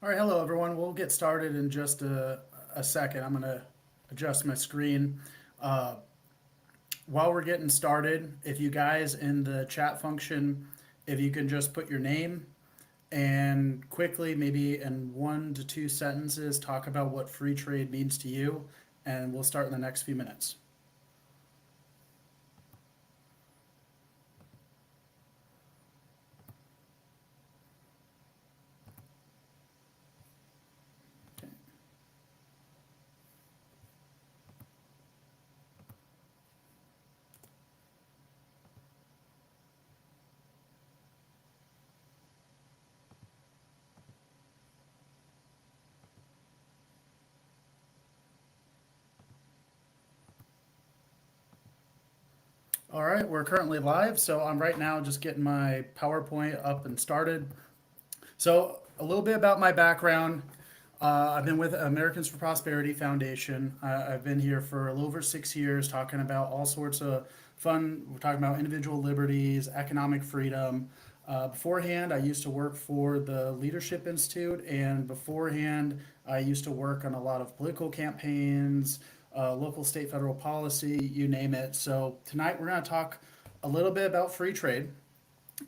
All right, hello everyone. We'll get started in just a second. I'm going to adjust my screen. Uh, while we're getting started, if you guys in the chat function, if you can just put your name and quickly, maybe in 1 to 2 sentences, talk about what free trade means to you, and we'll start in the next few minutes. Okay. All right, we're currently live, so I'm right now just getting my PowerPoint up and started. So, a little bit about my background. I've been with Americans for Prosperity Foundation. I've been here for a little over 6 years talking about all sorts of fun. We're talking about individual liberties, economic freedom. Beforehand, I used to work for the Leadership Institute, and beforehand, I used to work on a lot of political campaigns, local, state, federal policy, you name it. So, tonight we're going to talk a little bit about free trade.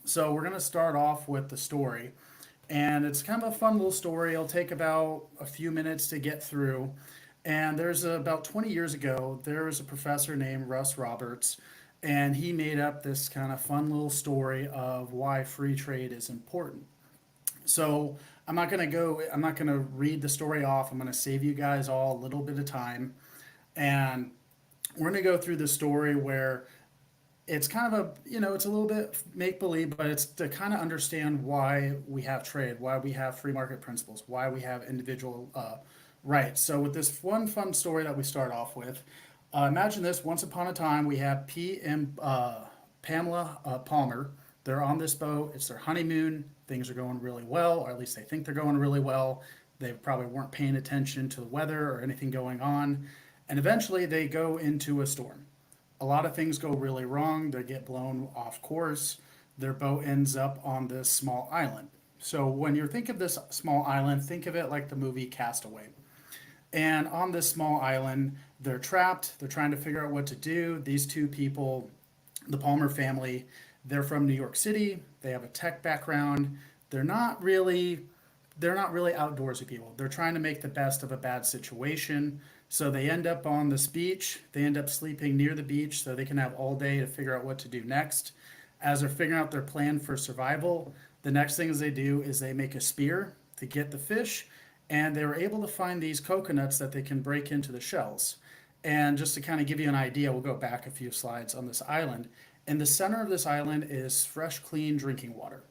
So, we're going to start off with the story. And it's kind of a fun little story. It'll take about a few minutes to get through. And about 20 years ago, there was a professor named Russ Roberts, and he made up this kind of fun little story of why free trade is important. So I'm not going to read the story off. I'm going to save you guys all a little bit of time. And we're going to go through the story where it's kind of it's a little bit make believe, but it's to kind of understand why we have trade, why we have free market principles, why we have individual rights. So, with this one fun story that we start off with, imagine this: once upon a time, we have P and Pamela Palmer. They're on this boat. It's their honeymoon. Things are going really well, or at least they think they're going really well. They probably weren't paying attention to the weather or anything going on, and eventually they go into a storm. A lot of things go really wrong. They get blown off course. Their boat ends up on this small island. So when you think of this small island, think of it like the movie Castaway. And on this small island, they're trapped. They're trying to figure out what to do. These two people, the Palmer family, they're from New York City. They have a tech background. They're not really they're not really outdoorsy people. They're trying to make the best of a bad situation. So they end up on this beach. They end up sleeping near the beach so they can have all day to figure out what to do next. As they're figuring out their plan for survival, the next things they do is they make a spear to get the fish, and they were able to find these coconuts that they can break into the shells. And just to kind of give you an idea, we'll go back a few slides on this island. In the center of this island is fresh, clean drinking water.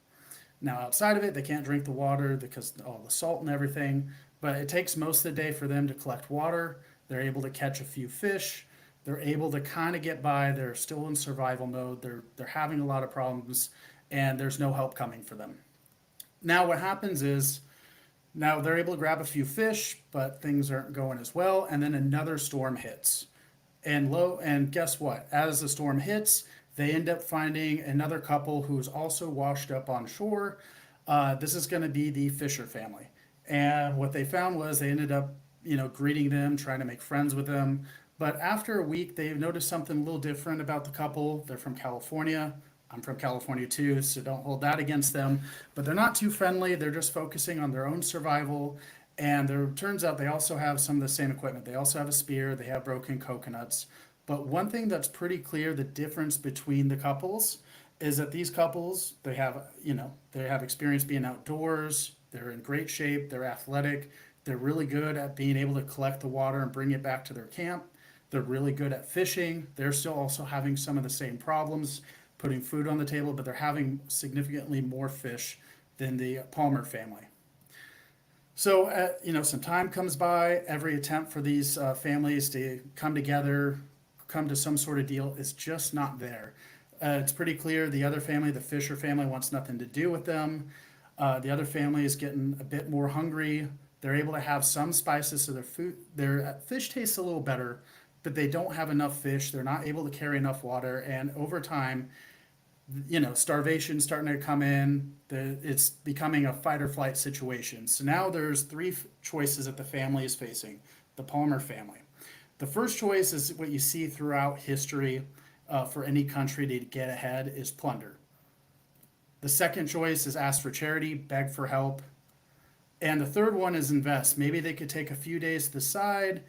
Now, outside of it, they can't drink the water because all the salt and everything, but it takes most of the day for them to collect water. They're able to catch a few fish. They're able to kind of get by. They're still in survival mode. They're having a lot of problems, and there's no help coming for them. Now, what happens is now they're able to grab a few fish, but things aren't going as well, and then another storm hits. And guess what? As the storm hits, they end up finding another couple who's also washed up on shore. This is going to be the Fisher family. And what they found was they ended up, greeting them, trying to make friends with them. But after a week, they noticed something a little different about the couple. They're from California. I'm from California too, so don't hold that against them. But they're not too friendly. They're just focusing on their own survival. And there turns out they also have some of the same equipment. They also have a spear. They have broken coconuts. But one thing that's pretty clear, the difference between the couples, is that these couples, they have experience being outdoors. They're in great shape. They're athletic. They're really good at being able to collect the water and bring it back to their camp. They're really good at fishing. They're still also having some of the same problems putting food on the table, but they're having significantly more fish than the Palmer family. So, some time comes by. Every attempt for these families to come together, come to some sort of deal, is just not there. It's pretty clear the other family, the Fisher family, wants nothing to do with them. The other family is getting a bit more hungry. They're able to have some spices, so their fish tastes a little better, but they don't have enough fish. They're not able to carry enough water, and over time, Starvation starting to come in. It's becoming a fight or flight situation. So now there's three choices that the family is facing, the Palmer family. The first choice is what you see throughout history for any country to get ahead is plunder. The second choice is ask for charity, beg for help. And the third one is invest. Maybe they could take a few days to the side,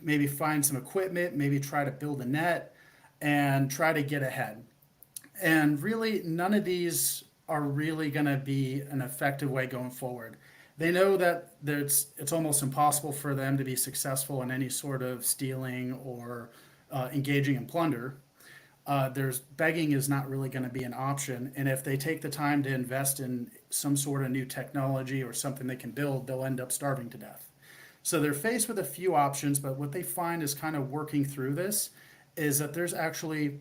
maybe find some equipment, maybe try to build a net and try to get ahead. And really, none of these are really going to be an effective way going forward. They know that it's almost impossible for them to be successful in any sort of stealing or engaging in plunder. There's begging is not really going to be an option, and if they take the time to invest in some sort of new technology or something they can build, they'll end up starving to death. So they're faced with a few options, but what they find is kind of working through this is that there's actually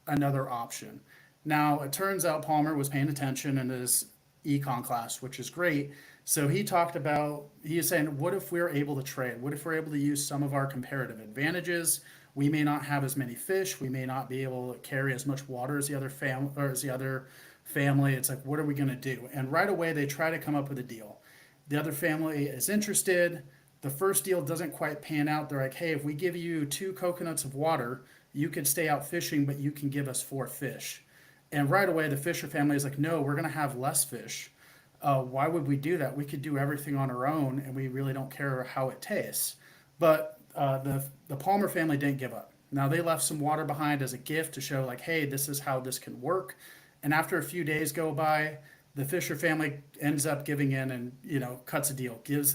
another option. Now, it turns out Palmer was paying attention in his econ class, which is great. So he is saying, what if we're able to trade? What if we're able to use some of our comparative advantages? We may not have as many fish. We may not be able to carry as much water as the other family It's like, what are we going to do? And right away, they try to come up with a deal. The other family is interested. The first deal doesn't quite pan out. They're like, hey, if we give you 2 coconuts of water, you could stay out fishing, but you can give us 4 fish. And right away, the Fisher family is like, no, we're going to have less fish. Why would we do that? We could do everything on our own, and we really don't care how it tastes. But the Palmer family didn't give up. Now they left some water behind as a gift to show, like, hey, this is how this can work. And after a few days go by, the Fisher family ends up giving in and cuts a deal. Gives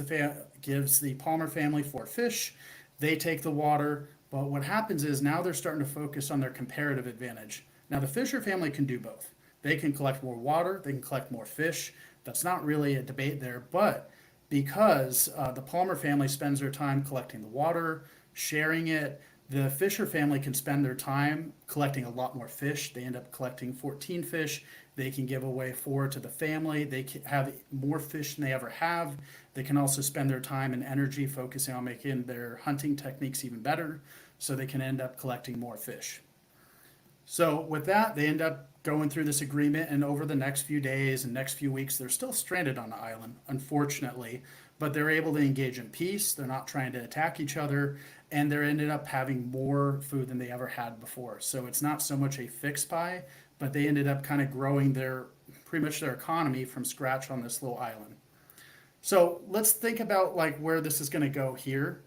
the Palmer family 4 fish. They take the water. But what happens is now they're starting to focus on their comparative advantage. Now the Fisher family can do both. They can collect more water. They can collect more fish. That's not really a debate there. But because the Palmer family spends their time collecting the water, sharing it, the Fisher family can spend their time collecting a lot more fish. They end up collecting 14 fish. They can give away 4 to the family. They can have more fish than they ever have. They can also spend their time and energy focusing on making their hunting techniques even better, so they can end up collecting more fish. So with that, they end up going through this agreement, and over the next few days and next few weeks, they're still stranded on the island, unfortunately, but they're able to engage in peace. They're not trying to attack each other, and they're ended up having more food than they ever had before. So it's not so much a fixed pie, but they ended up kind of growing pretty much their economy from scratch on this little island. So let's think about like where this is going to go here.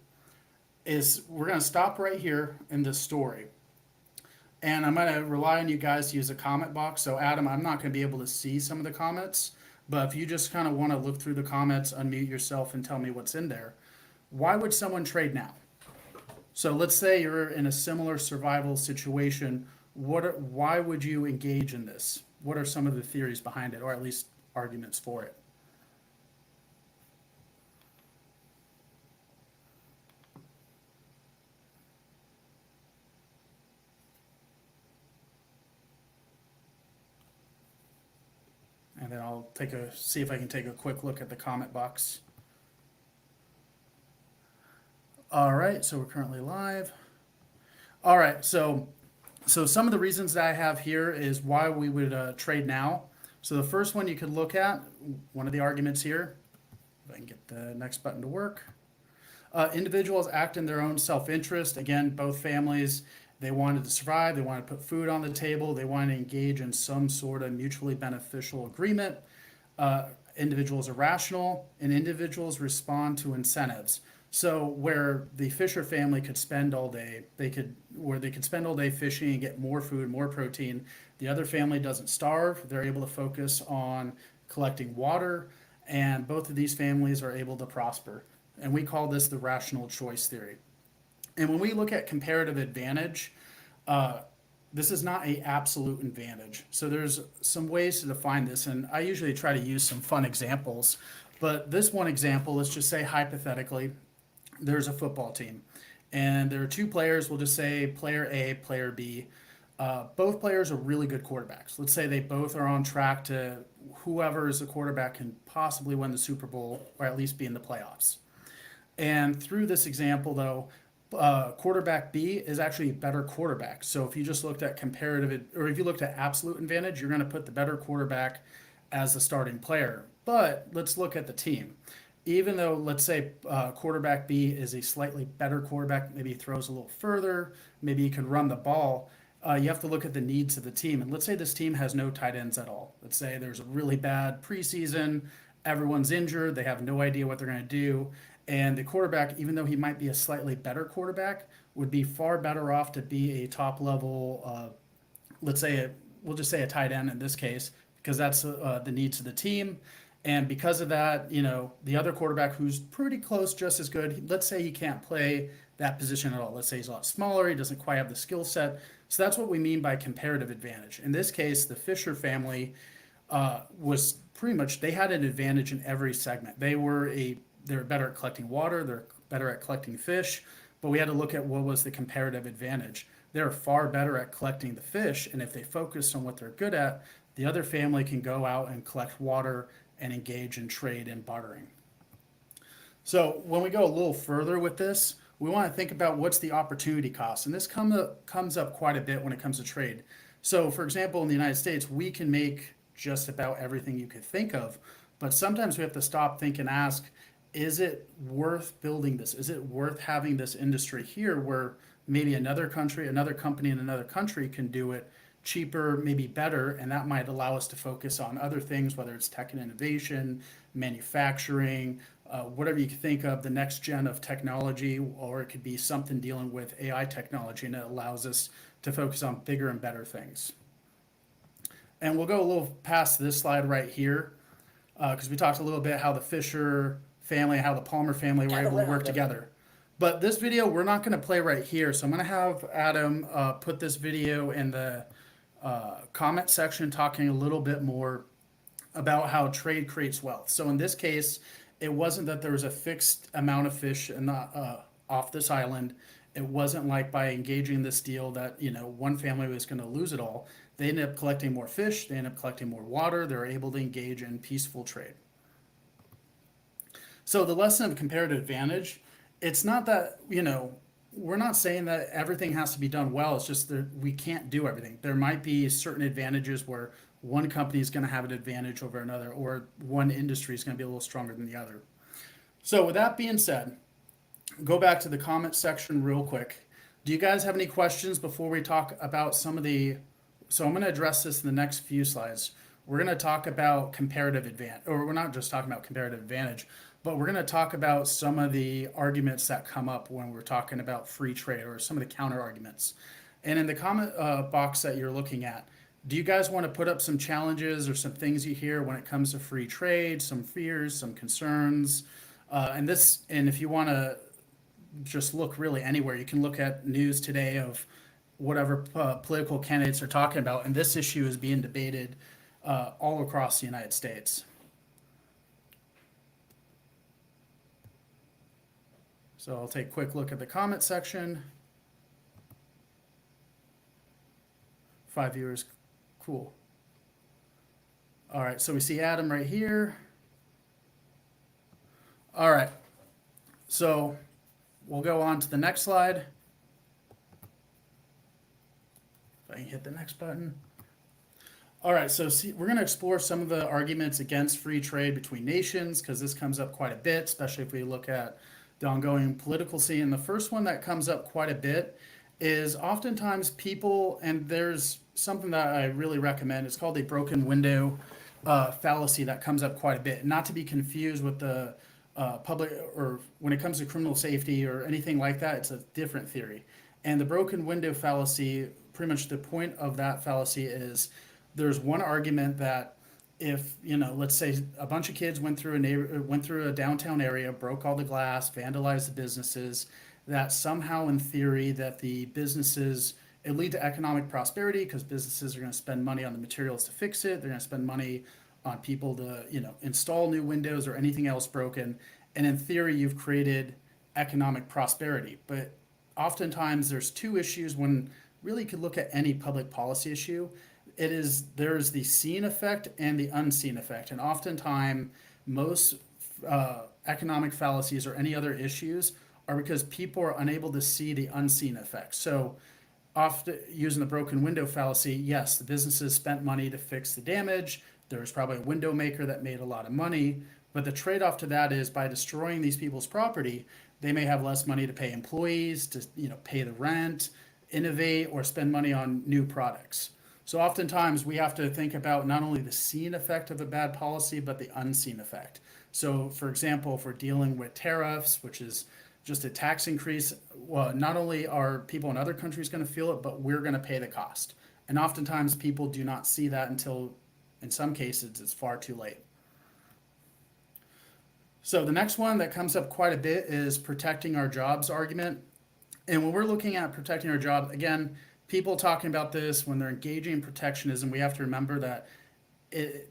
Is we're going to stop right here in this story. And I'm going to rely on you guys to use a comment box. So Adam, I'm not going to be able to see some of the comments, but if you just kind of want to look through the comments, unmute yourself and tell me what's in there. Why would someone trade now? So let's say you're in a similar survival situation. Why would you engage in this? What are some of the theories behind it, or at least arguments for it? And then I'll see if I can take a quick look at the comment box. All right, so we're currently live. All right, so some of the reasons that I have here is why we would trade now. So the first one you could look at, one of the arguments here, if I can get the next button to work. Individuals act in their own self-interest. Again, both families, they wanted to survive. They wanted to put food on the table. They wanted to engage in some sort of mutually beneficial agreement. Individuals are rational, and individuals respond to incentives. So where the Fisher family could spend all day, they could spend all day fishing and get more food, more protein. The other family doesn't starve. They're able to focus on collecting water, and both of these families are able to prosper. And we call this the rational choice theory. And when we look at comparative advantage, this is not an absolute advantage. So there's some ways to define this, and I usually try to use some fun examples. But this one example, let's just say hypothetically, there's a football team, and there are 2 players. We'll just say player A, player B. Both players are really good quarterbacks. Let's say they both are on track to whoever is the quarterback can possibly win the Super Bowl or at least be in the playoffs. And through this example, though, quarterback B is actually a better quarterback. So if you just looked at comparative, or if you looked at absolute advantage, you're going to put the better quarterback as the starting player. But let's look at the team. Even though, let's say, quarterback B is a slightly better quarterback, maybe he throws a little further, maybe he can run the ball. You have to look at the needs of the team. And let's say this team has no tight ends at all. Let's say there's a really bad preseason, everyone's injured, they have no idea what they're going to do. And the quarterback, even though he might be a slightly better quarterback, would be far better off to be a top level, let's say, we'll just say a tight end in this case, because that's the needs of the team. And because of that, the other quarterback who's pretty close, just as good, let's say he can't play that position at all. Let's say he's a lot smaller, he doesn't quite have the skill set. So that's what we mean by comparative advantage. In this case, the Fisher family was pretty much, they had an advantage in every segment. They're better at collecting water, they're better at collecting fish, but we had to look at what was the comparative advantage. They're far better at collecting the fish, and if they focus on what they're good at, the other family can go out and collect water and engage in trade and bartering. So when we go a little further with this, we want to think about what's the opportunity cost. And this comes up quite a bit when it comes to trade. So for example, in the United States, we can make just about everything you could think of, but sometimes we have to stop, think, and ask, is it worth building this? Is it worth having this industry here where maybe another country, another company in another country can do it cheaper, maybe better, and that might allow us to focus on other things, whether it's tech and innovation, manufacturing, whatever you can think of, the next gen of technology, or it could be something dealing with AI technology, and it allows us to focus on bigger and better things. And we'll go a little past this slide right here, because we talked a little bit how the Fisher family, how the Palmer family were able to work together. But this video we're not going to play right here, so I'm going to have Adam put this video in the comment section talking a little bit more about how trade creates wealth. So in this case, it wasn't that there was a fixed amount of fish off this island. It wasn't like by engaging this deal that one family was going to lose it all. They ended up collecting more fish. They ended up collecting more water. They're able to engage in peaceful trade. So the lesson of comparative advantage, it's not that, we're not saying that everything has to be done well. It's just that we can't do everything. There might be certain advantages where one company is going to have an advantage over another, or one industry is going to be a little stronger than the other. So with that being said, go back to the comment section real quick. Do you guys have any questions before we talk about some of the... So I'm going to address this in the next few slides. We're going to talk about comparative advantage, or we're not just talking about comparative advantage, but we're going to talk about some of the arguments that come up when we're talking about free trade, or some of the counter arguments. And in the comment box that you're looking at, do you guys want to put up some challenges or some things you hear when it comes to free trade, some fears, some concerns? And if you want to just look really anywhere, you can look at news today of whatever political candidates are talking about, and this issue is being debated all across the United States. So I'll take a quick look at the comment section. 5 viewers, cool. All right, so we see Adam right here. All right, so we'll go on to the next slide. If I can hit the next button. All right, so we're going to explore some of the arguments against free trade between nations, because this comes up quite a bit, especially if we look at the ongoing political scene. The first one that comes up quite a bit is oftentimes people, and there's something that I really recommend, it's called a broken window fallacy that comes up quite a bit. Not to be confused with the public, or when it comes to criminal safety or anything like that, it's a different theory. And the broken window fallacy, pretty much the point of that fallacy is there's one argument that if, let's say a bunch of kids went through a downtown area, broke all the glass, vandalized the businesses, that somehow in theory that the businesses, it lead to economic prosperity because businesses are going to spend money on the materials to fix it. They're going to spend money on people to, install new windows or anything else broken. And in theory, you've created economic prosperity. But oftentimes there's two issues when really you could look at any public policy issue. There's the seen effect and the unseen effect. And oftentimes most economic fallacies or any other issues are because people are unable to see the unseen effects. So, often using the broken window fallacy, yes, the businesses spent money to fix the damage. There was probably a window maker that made a lot of money. But the trade off to that is by destroying these people's property, they may have less money to pay employees, to pay the rent, innovate, or spend money on new products. So oftentimes we have to think about not only the seen effect of a bad policy, but the unseen effect. So, for example, if we're dealing with tariffs, which is just a tax increase, well, not only are people in other countries going to feel it, but we're going to pay the cost. And oftentimes people do not see that until, in some cases, it's far too late. So the next one that comes up quite a bit is protecting our jobs argument. And when we're looking at protecting our job, again, people talking about this when they're engaging in protectionism, we have to remember that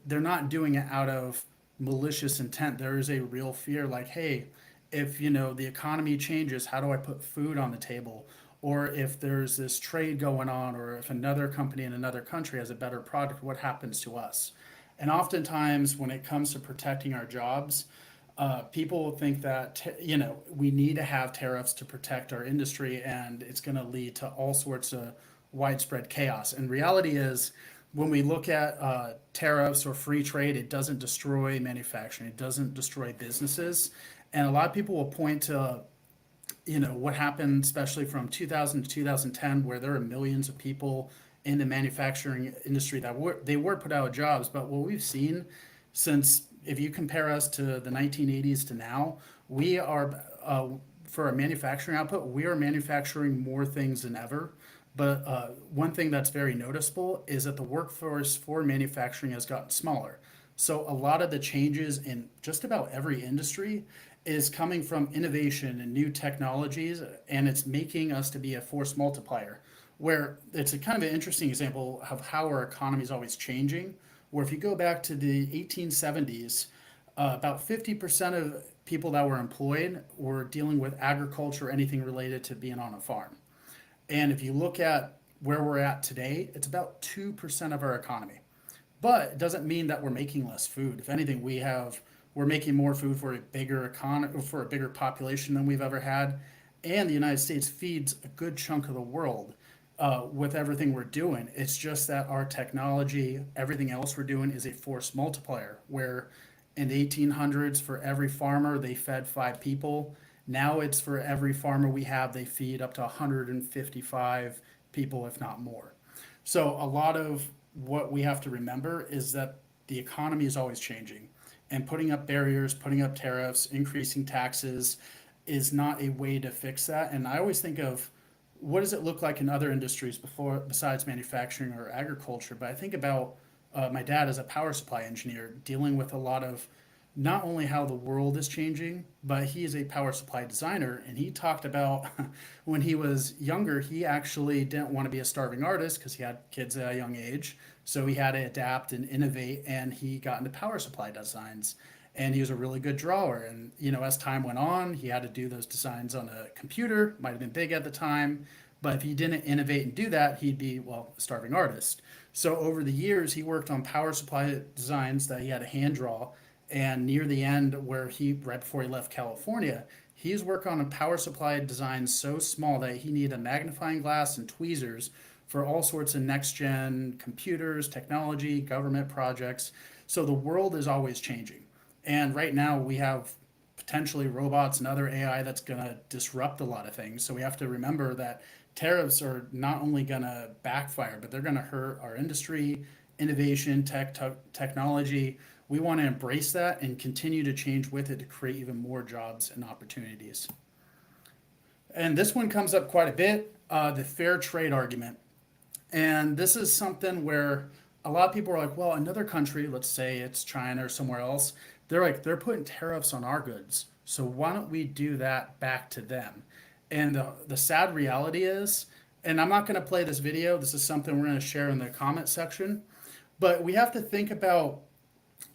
they're not doing it out of malicious intent. There is a real fear, like, hey, if the economy changes, how do I put food on the table? Or if there's this trade going on, or if another company in another country has a better product, what happens to us? And oftentimes, when it comes to protecting our jobs, people think that we need to have tariffs to protect our industry, and it's going to lead to all sorts of widespread chaos. And reality is, when we look at tariffs or free trade, it doesn't destroy manufacturing, it doesn't destroy businesses. And a lot of people will point to what happened, especially from 2000 to 2010, where there are millions of people in the manufacturing industry that were put out of jobs. But what we've seen since, if you compare us to the 1980s to now, we are for our manufacturing output, we are manufacturing more things than ever. But one thing that's very noticeable is that the workforce for manufacturing has gotten smaller. So a lot of the changes in just about every industry is coming from innovation and new technologies, and it's making us to be a force multiplier. Where it's a kind of an interesting example of how our economy is always changing. Where if you go back to the 1870s, about 50% of people that were employed were dealing with agriculture, anything related to being on a farm. And if you look at where we're at today, it's about 2% of our economy. But it doesn't mean that we're making less food. If anything, we're making more food for a bigger for a bigger population than we've ever had. And the United States feeds a good chunk of the world with everything we're doing. It's just that our technology, everything else we're doing is a force multiplier, where in the 1800s, for every farmer, they fed 5 people. Now it's for every farmer we have, they feed up to 155 people, if not more. So a lot of what we have to remember is that the economy is always changing, and putting up barriers, putting up tariffs, increasing taxes is not a way to fix that. And I always think of, what does it look like in other industries besides manufacturing or agriculture? But I think about my dad as a power supply engineer dealing with a lot of not only how the world is changing, but he is a power supply designer. And he talked about when he was younger, he actually didn't want to be a starving artist because he had kids at a young age. So he had to adapt and innovate, and he got into power supply designs. And he was a really good drawer. And, as time went on, he had to do those designs on a computer, might have been big at the time. But if he didn't innovate and do that, he'd be, well, a starving artist. So over the years, he worked on power supply designs that he had to hand draw. And near the end, right before he left California, he's worked on a power supply design so small that he needed a magnifying glass and tweezers for all sorts of next gen computers, technology, government projects. So the world is always changing. And right now we have potentially robots and other AI that's going to disrupt a lot of things. So we have to remember that tariffs are not only going to backfire, but they're going to hurt our industry, innovation, technology. We want to embrace that and continue to change with it to create even more jobs and opportunities. And this one comes up quite a bit, the fair trade argument. And this is something where a lot of people are like, well, another country, let's say it's China or somewhere else, they're putting tariffs on our goods. So why don't we do that back to them? And the sad reality is, and I'm not going to play this video, this is something we're going to share in the comment section, but we have to think about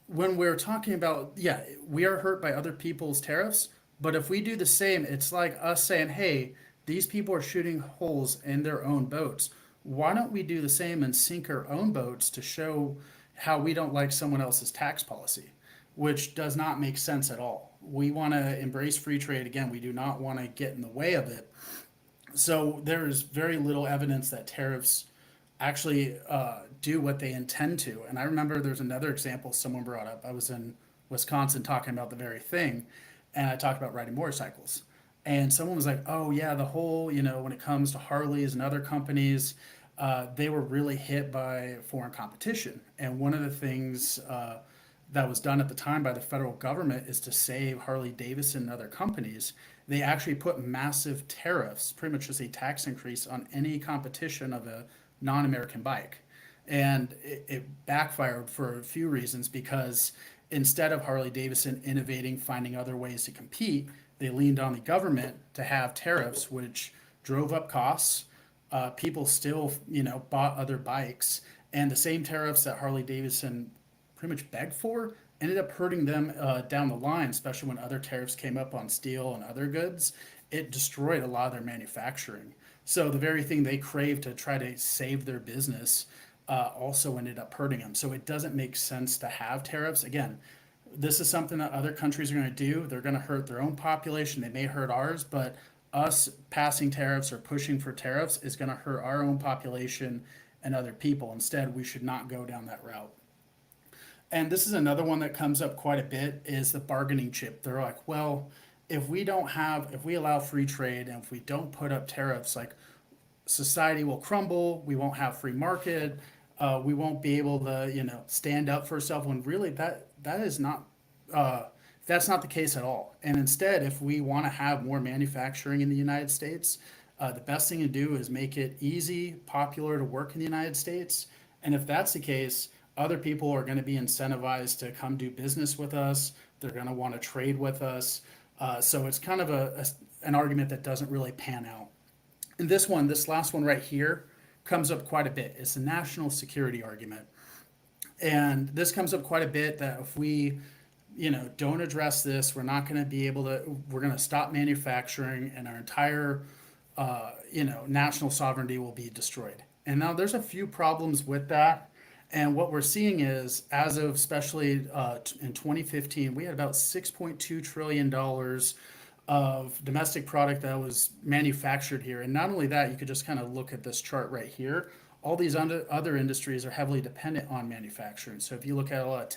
when we're talking about, yeah, we are hurt by other people's tariffs, but if we do the same, it's like us saying, hey, these people are shooting holes in their own boats. Why don't we do the same and sink our own boats to show how we don't like someone else's tax policy, which does not make sense at all. we want to embrace free trade. Again, we do not want to get in the way of it. So there is very little evidence that tariffs actually do what they intend to. And I remember there's another example someone brought up. I was in Wisconsin talking about the very thing, and I talked about riding motorcycles. And someone was like, "Oh yeah, the whole when it comes to Harleys and other companies, they were really hit by foreign competition." And one of the things that was done at the time by the federal government is to save Harley Davidson and other companies. They actually put massive tariffs, pretty much just a tax increase on any competition of a non-American bike. And it backfired for a few reasons because instead of Harley Davidson innovating, finding other ways to compete, they leaned on the government to have tariffs, which drove up costs. People still, bought other bikes, and the same tariffs that Harley Davidson pretty much begged for ended up hurting them down the line, especially when other tariffs came up on steel and other goods. It destroyed a lot of their manufacturing. So the very thing they craved to try to save their business also ended up hurting them. So it doesn't make sense to have tariffs. Again, this is something that other countries are going to do. They're going to hurt their own population. They may hurt ours, but us passing tariffs or pushing for tariffs is going to hurt our own population and other people. Instead, we should not go down that route. And this is another one that comes up quite a bit is the bargaining chip. They're like, well, if we allow free trade and if we don't put up tariffs, like society will crumble, we won't have free market, we won't be able to, stand up for ourselves. When really that is not, that's not the case at all. And instead, if we want to have more manufacturing in the United States, the best thing to do is make it easy, popular to work in the United States. And if that's the case, other people are going to be incentivized to come do business with us. They're going to want to trade with us. So it's kind of an argument that doesn't really pan out. And this last one right here, comes up quite a bit. It's the national security argument. And this comes up quite a bit that if we, don't address this, we're not going to be able to, we're going to stop manufacturing and our entire, national sovereignty will be destroyed. And now there's a few problems with that. And what we're seeing is, as of especially in 2015, we had about $6.2 trillion of domestic product that was manufactured here. And not only that, you could just kind of look at this chart right here. All these other industries are heavily dependent on manufacturing. So if you look at a lot of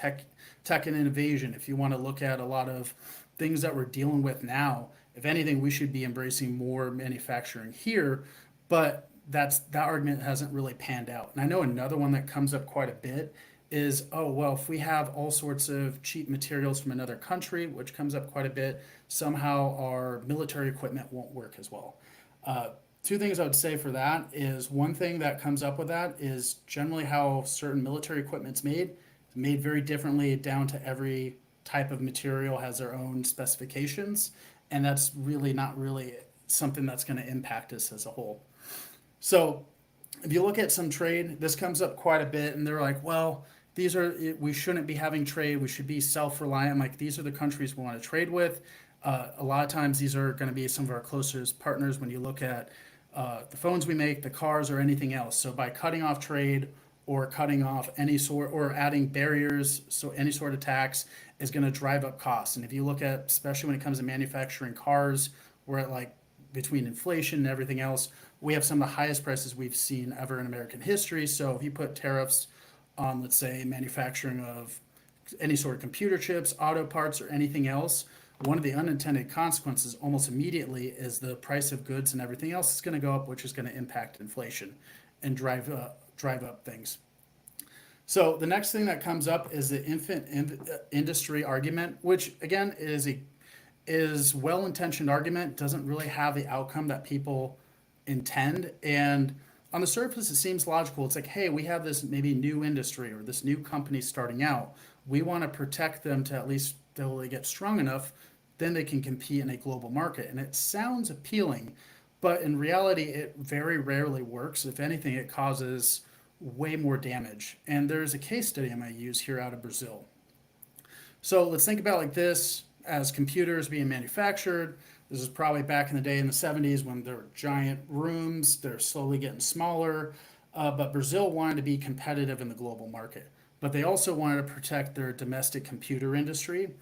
tech and innovation, if you want to look at a lot of things that we're dealing with now, if anything, we should be embracing more manufacturing here. But that argument hasn't really panned out. And I know another one that comes up quite a bit is, oh, well, if we have all sorts of cheap materials from another country, which comes up quite a bit, somehow our military equipment won't work as well. Two things I would say for that is, one thing that comes up with that is generally how certain military equipment's made. It's made very differently down to every type of material has their own specifications. And that's really not really something that's going to impact us as a whole. So if you look at some trade, this comes up quite a bit, and they're like, well, we shouldn't be having trade. We should be self-reliant. Like, these are the countries we want to trade with. A lot of times these are going to be some of our closest partners when you look at the phones we make, the cars, or anything else. So by cutting off trade or cutting off any sort or adding barriers, so any sort of tax is going to drive up costs. And if you look at, especially when it comes to manufacturing cars, we're at like between inflation and everything else, we have some of the highest prices we've seen ever in American history. So if you put tariffs on, let's say, manufacturing of any sort of computer chips, auto parts, or anything else, one of the unintended consequences almost immediately is the price of goods and everything else is going to go up, which is going to impact inflation and drive up things. So the next thing that comes up is the industry argument, which again is well-intentioned argument, doesn't really have the outcome that people intend. And on the surface, it seems logical. It's like, hey, we have this maybe new industry or this new company starting out. We want to protect them to at least till they get strong enough, then they can compete in a global market. And it sounds appealing, but in reality, it very rarely works. If anything, it causes way more damage. And there's a case study I'm going to use here out of Brazil. So let's think about like this as computers being manufactured. This is probably back in the day in the 70s when there were giant rooms. They're slowly getting smaller. But Brazil wanted to be competitive in the global market. But they also wanted to protect their domestic computer industry.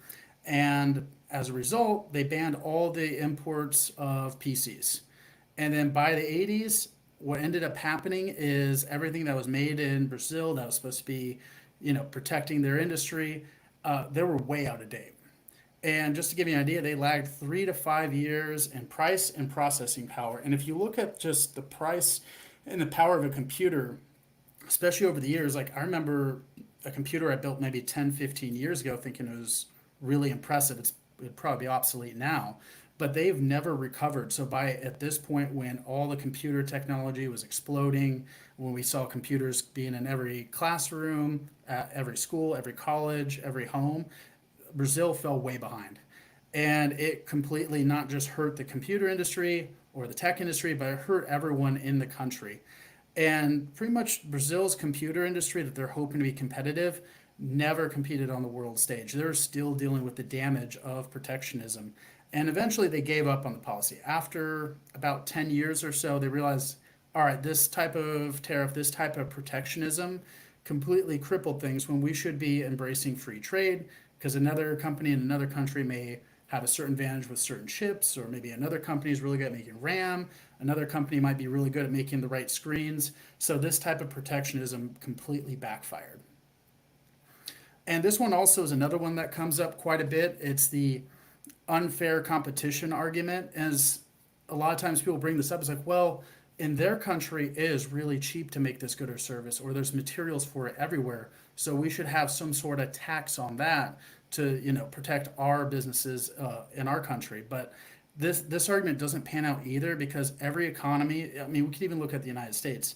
And as a result, they banned all the imports of PCs. And then by the 80s, what ended up happening is everything that was made in Brazil that was supposed to be, protecting their industry, they were way out of date. And just to give you an idea, they lagged 3 to 5 years in price and processing power. And if you look at just the price and the power of a computer, especially over the years, like I remember a computer I built maybe 10, 15 years ago thinking it was really impressive. It'd probably be obsolete now, but they've never recovered. So by at this point, when all the computer technology was exploding, when we saw computers being in every classroom, at every school, every college, every home, Brazil fell way behind. And it completely not just hurt the computer industry or the tech industry, but it hurt everyone in the country. And pretty much Brazil's computer industry that they're hoping to be competitive never competed on the world stage. They're still dealing with the damage of protectionism. And eventually they gave up on the policy. After about 10 years or so, they realized, all right, this type of tariff, this type of protectionism completely crippled things when we should be embracing free trade because another company in another country may have a certain advantage with certain chips, or maybe another company is really good at making RAM, another company might be really good at making the right screens. So this type of protectionism completely backfired. And this one also is another one that comes up quite a bit. It's the unfair competition argument. As a lot of times people bring this up, it's like, well, in their country it is really cheap to make this good or service, or there's materials for it everywhere. So we should have some sort of tax on that to protect our businesses in our country. But this argument doesn't pan out either because every economy. I mean, we could even look at the United States.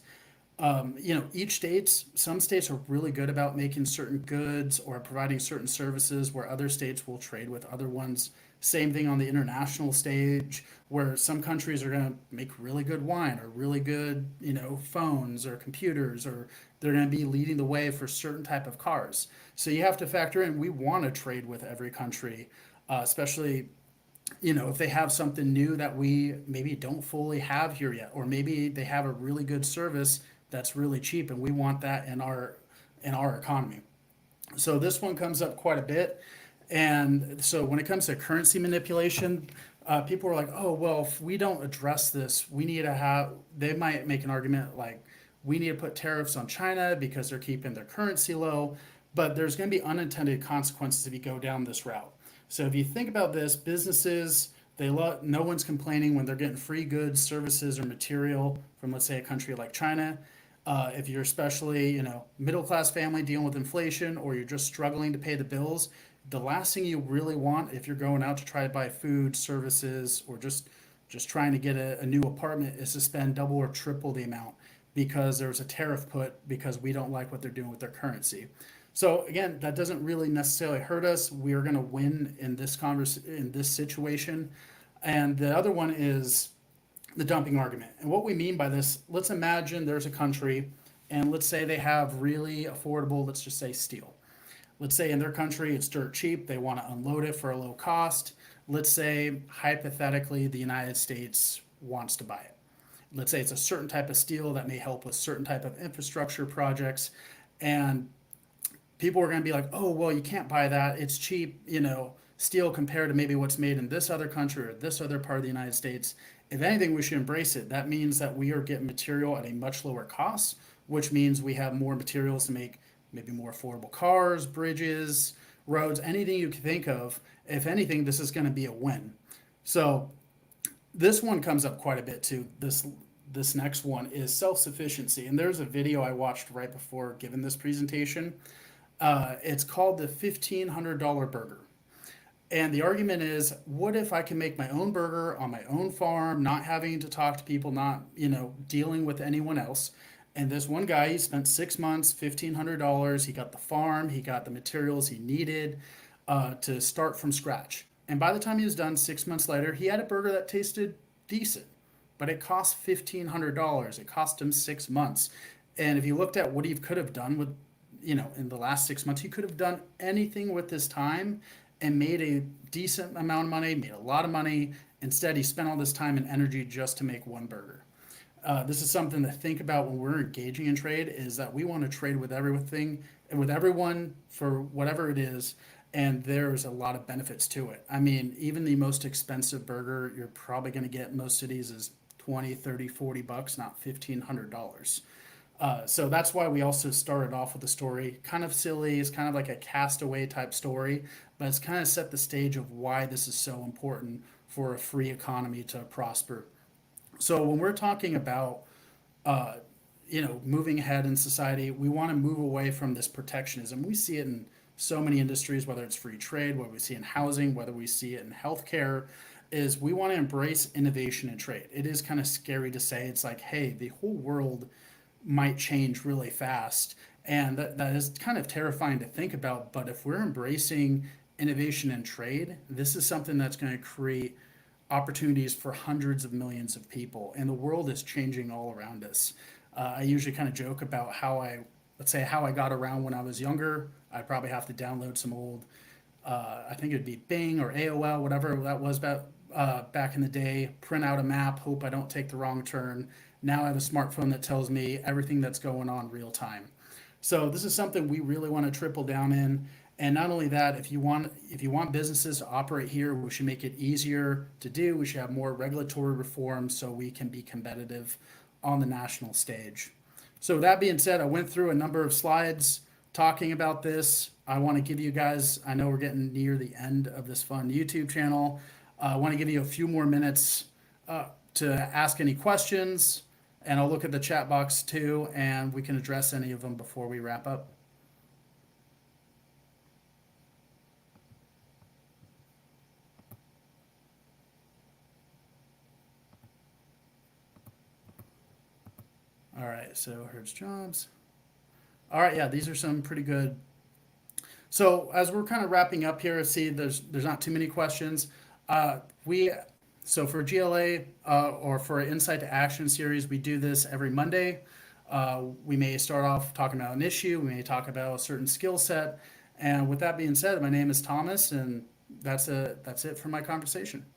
Each states, some states are really good about making certain goods or providing certain services where other states will trade with other ones. Same thing on the international stage, where some countries are going to make really good wine or really good, phones or computers, or they're going to be leading the way for certain type of cars. So you have to factor in, we want to trade with every country, especially if they have something new that we maybe don't fully have here yet, or maybe they have a really good service that's really cheap and we want that in our economy. So this one comes up quite a bit. And so when it comes to currency manipulation, people are like, oh, well, if we don't address this, we need to have, they might make an argument like, we need to put tariffs on China because they're keeping their currency low. But there's going to be unintended consequences if you go down this route. So if you think about this, businesses, no one's complaining when they're getting free goods, services, or material from, let's say, a country like China. If you're especially, middle class family dealing with inflation, or you're just struggling to pay the bills, the last thing you really want if you're going out to try to buy food, services, or just trying to get a new apartment is to spend double or triple the amount because there's a tariff put because we don't like what they're doing with their currency. So again, that doesn't really necessarily hurt us. We are going to win in in this situation. And the other one is the dumping argument. And what we mean by this, let's imagine there's a country and let's say they have really affordable, let's just say steel. Let's say in their country it's dirt cheap, they want to unload it for a low cost. Let's say hypothetically the United States wants to buy it. Let's say it's a certain type of steel that may help with certain type of infrastructure projects, and people are going to be like, oh, well, you can't buy that. It's cheap, steel compared to maybe what's made in this other country or this other part of the United States. If anything, we should embrace it. That means that we are getting material at a much lower cost, which means we have more materials to make maybe more affordable cars, bridges, roads, anything you can think of. If anything, this is going to be a win. So this one comes up quite a bit too. This next one is self-sufficiency. And there's a video I watched right before giving this presentation. It's called the $1,500 burger. And the argument is, what if I can make my own burger on my own farm, not having to talk to people, not, dealing with anyone else? And this one guy, he spent 6 months, $1,500. He got the farm, he got the materials he needed to start from scratch. And by the time he was done, 6 months later, he had a burger that tasted decent, but it cost $1,500. It cost him 6 months. And if you looked at what he could have done with, in the last 6 months, he could have done anything with this time and made a decent amount of money, made a lot of money. Instead, he spent all this time and energy just to make one burger. This is something to think about when we're engaging in trade, is that we want to trade with everything and with everyone for whatever it is. and there's a lot of benefits to it. I mean, even the most expensive burger you're probably going to get in most cities is 20, 30, 40 bucks, not $1,500. So that's why we also started off with a story. Kind of silly, it's kind of like a castaway type story, but it's kind of set the stage of why this is so important for a free economy to prosper. So when we're talking about uh, moving ahead in society, we want to move away from this protectionism. We see it in so many industries, whether it's free trade, whether we see it in housing, whether we see it in healthcare, is we want to embrace innovation and trade. It is kind of scary to say it's like, hey, the whole world might change really fast. And that is kind of terrifying to think about. But if we're embracing innovation and trade, this is something that's going to create opportunities for hundreds of millions of people. And the world is changing all around us. I usually kind of joke about let's say, how I got around when I was younger. I'd probably have to download some old, I think it'd be Bing or AOL, whatever that was back in the day, print out a map, hope I don't take the wrong turn. Now I have a smartphone that tells me everything that's going on real time. So this is something we really want to triple down in. And not only that, if you want businesses to operate here, we should make it easier to do. We should have more regulatory reform so we can be competitive on the national stage. So with that being said, I went through a number of slides talking about this. I want to give you guys, I know we're getting near the end of this fun YouTube channel. I want to give you a few more minutes to ask any questions, and I'll look at the chat box too, and we can address any of them before we wrap up. All right, so here's jobs. All right, yeah, these are some pretty good. So as we're kind of wrapping up here, see, there's not too many questions. We so for GLA or for an Insight to Action series, we do this every Monday. We may start off talking about an issue. We may talk about a certain skill set. And with that being said, my name is Thomas, and that's it for my conversation.